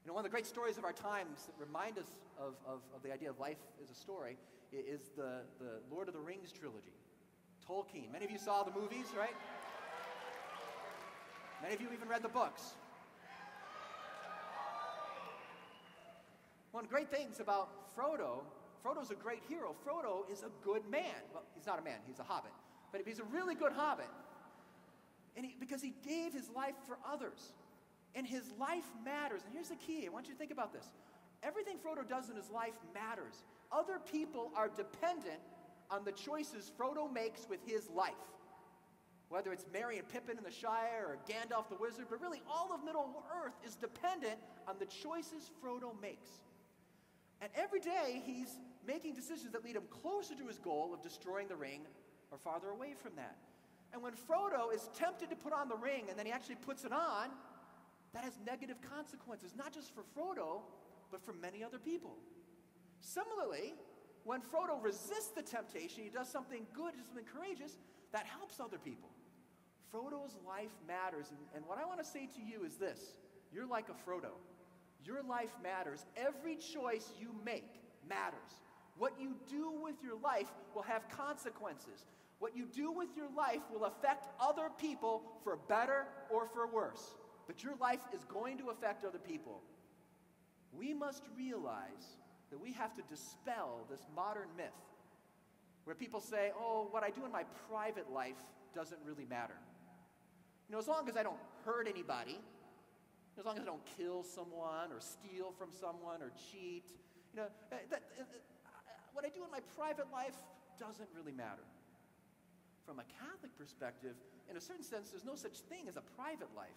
You know, one of the great stories of our times that remind us of the idea of life as a story is the Lord of the Rings trilogy. Tolkien. Many of you saw the movies, right? Many of you even read the books. One of the great things about Frodo's a great hero. Frodo is a good man. Well, he's not a man, he's a hobbit. But he's a really good hobbit. Because he gave his life for others. And his life matters. And here's the key. I want you to think about this. Everything Frodo does in his life matters. Other people are dependent on the choices Frodo makes with his life. Whether it's Merry and Pippin in the Shire or Gandalf the Wizard, but really all of Middle-earth is dependent on the choices Frodo makes. And every day he's making decisions that lead him closer to his goal of destroying the ring or farther away from that. And when Frodo is tempted to put on the ring and then he actually puts it on, that has negative consequences, not just for Frodo, but for many other people. Similarly, when Frodo resists the temptation, he does something good, something courageous, that helps other people. Frodo's life matters, and what I want to say to you is this. You're like a Frodo. Your life matters. Every choice you make matters. What you do with your life will have consequences. What you do with your life will affect other people for better or for worse. But your life is going to affect other people. We must realize that we have to dispel this modern myth where people say, oh, what I do in my private life doesn't really matter. You know, as long as I don't hurt anybody, as long as I don't kill someone or steal from someone or cheat, you know, what I do in my private life doesn't really matter. From a Catholic perspective, in a certain sense, there's no such thing as a private life.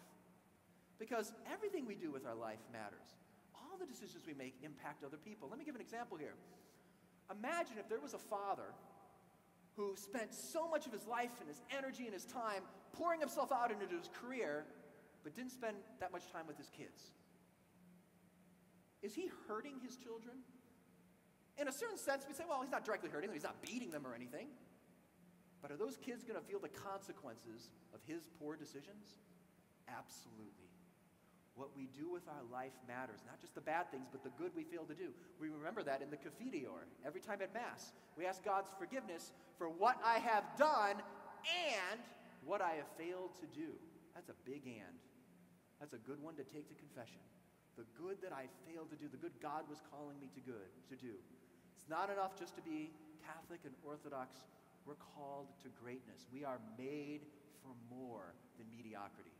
Because everything we do with our life matters. All the decisions we make impact other people. Let me give an example here. Imagine if there was a father who spent so much of his life and his energy and his time pouring himself out into his career, but didn't spend that much time with his kids. Is he hurting his children? In a certain sense, we say, well, he's not directly hurting them. He's not beating them or anything. But are those kids going to feel the consequences of his poor decisions? Absolutely. What we do with our life matters, not just the bad things, but the good we fail to do. We remember that in the Confiteor. Every time at Mass, we ask God's forgiveness for what I have done and what I have failed to do. That's a big and. That's a good one to take to confession. The good that I failed to do, the good God was calling me to do. It's not enough just to be Catholic and Orthodox. We're called to greatness. We are made for more than mediocrity.